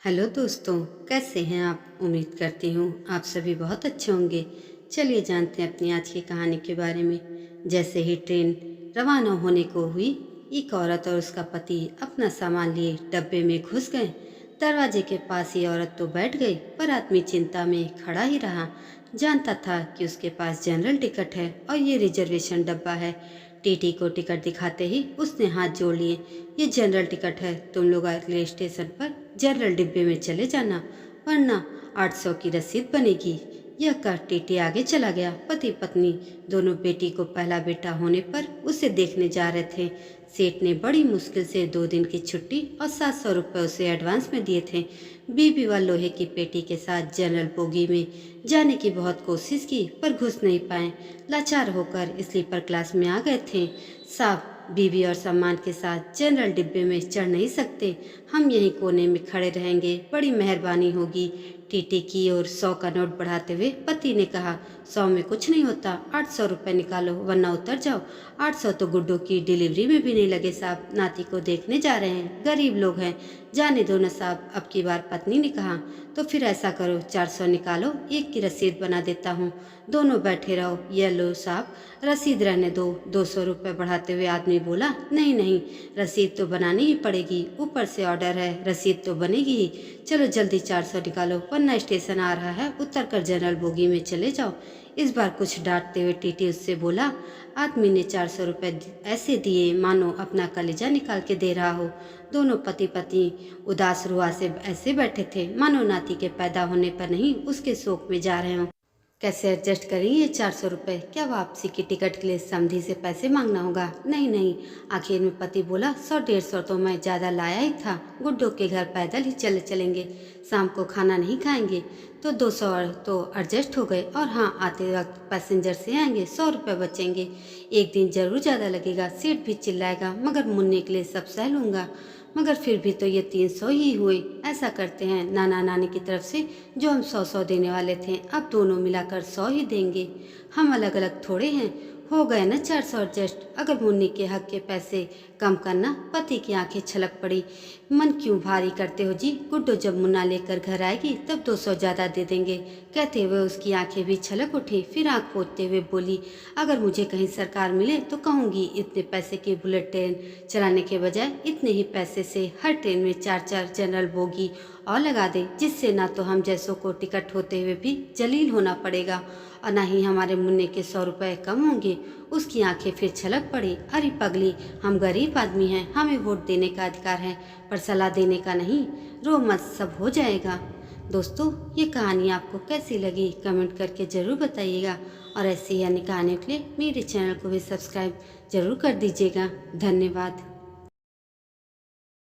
Hello दोस्तों, कैसे हैं आप। उम्मीद करती हूँ आप सभी बहुत अच्छे होंगे। चलिए जानते हैं अपनी आज की कहानी के बारे में। जैसे ही ट्रेन रवाना होने को हुई, एक औरत और उसका पति अपना सामान लिए डब्बे में घुस गए। दरवाजे के पास ही औरत तो बैठ गई, पर आदमी चिंता में खड़ा ही रहा। जानता था कि उसके पास जनरल टिकट है और ये रिजर्वेशन डब्बा है। टीटी को टिकट दिखाते ही उसने हाथ जोड़ लिए। ये जनरल टिकट है, तुम लोग अगले स्टेशन पर जनरल डिब्बे में चले जाना, वरना 800 की रसीद बनेगी। यह कर टीटी आगे चला गया। पति पत्नी दोनों बेटी को पहला बेटा होने पर उसे देखने जा रहे थे। सेठ ने बड़ी मुश्किल से 2 दिन की छुट्टी और 700 रुपये उसे एडवांस में दिए थे। बीबी व लोहे की पेटी के साथ जनरल बोगी में जाने की बहुत कोशिश की, पर घुस नहीं पाए। लाचार होकर स्लीपर क्लास में आ गए थे। साहब, बीबी और सम्मान के साथ जनरल डिब्बे में चढ़ नहीं सकते, हम यहीं कोने में खड़े रहेंगे, बड़ी मेहरबानी होगी। टीटी की ओर 100 का नोट बढ़ाते हुए पति ने कहा, 100 में कुछ नहीं होता, 800 रुपये निकालो वरना उतर जाओ। 800 तो गुड्डू की डिलीवरी में भी नहीं लगे साहब, नाती को देखने जा रहे हैं, गरीब लोग हैं। जाने दो न साहब, अब की बार पत्नी ने कहा। तो फिर ऐसा करो, 400 निकालो, एक की रसीद बना देता हूँ, दोनों बैठे रहो। ये लो साहब, रसीद रहने दो। 200 रुपये बढ़ाते हुए आदमी बोला, नहीं नहीं, रसीद तो बनानी ही पड़ेगी, ऊपर से ऑर्डर है, रसीद तो बनेगी ही। चलो जल्दी 400 निकालो, वरना स्टेशन आ रहा है, उतर कर जनरल बोगी में चले जाओ। इस बार कुछ डांटते हुए टीटी उससे बोला। आदमी ने 400 रुपये ऐसे दिए मानो अपना कलेजा निकाल के दे रहा हो। दोनों पति पत्नी उदास रुआ से ऐसे बैठे थे मानो नाती के पैदा होने पर नहीं उसके शोक में जा रहे हों। कैसे एडजस्ट करेंगे 400 रुपये? क्या वापसी की टिकट के लिए समधी से पैसे मांगना होगा? नहीं नहीं। आखिर में पति बोला, 100-150 तो मैं ज़्यादा लाया ही था, गुड्डो के घर पैदल ही चलेंगे, शाम को खाना नहीं खाएंगे, तो 200 तो एडजस्ट हो गए। और हाँ, आते वक्त पैसेंजर से आएंगे, 100 रुपये बचेंगे। एक दिन जरूर ज़्यादा लगेगा, सेठ भी चिल्लाएगा, मगर मुन्ने के लिए सब सह लूँगा। मगर फिर भी तो ये 300 ही हुए। ऐसा करते हैं, नाना नानी की तरफ से जो हम 100-100 देने वाले थे, अब दोनों मिलाकर 100 ही देंगे। हम अलग अलग थोड़े हैं। हो गए ना 400 एडजस्ट। अगर मुन्नी के हक के पैसे कम करना। पति की आंखें छलक पड़ी। मन क्यों भारी करते हो जी? गुड्डो जब मुन्ना लेकर घर आएगी तब 200 ज़्यादा दे देंगे। कहते हुए उसकी आंखें भी छलक उठी। फिर आंख पोंछते हुए बोली, अगर मुझे कहीं सरकार मिले तो कहूँगी इतने पैसे की बुलेट ट्रेन चलाने के बजाय इतने ही पैसे से हर ट्रेन में 4-4 जनरल बोगी और लगा दे, जिससे ना तो हम जैसों को टिकट होते हुए भी जलील होना पड़ेगा और ना ही हमारे मुन्ने के 100 रुपये कम होंगे। उसकी आंखें फिर छलक पड़ी। अरे पगली, हम गरीब आदमी हैं, हमें वोट देने का अधिकार है, पर सलाह देने का नहीं। रो मत, सब हो जाएगा। दोस्तों, ये कहानी आपको कैसी लगी कमेंट करके ज़रूर बताइएगा, और ऐसी ही अन्य कहानियों के लिए मेरे चैनल को भी सब्सक्राइब ज़रूर कर दीजिएगा। धन्यवाद।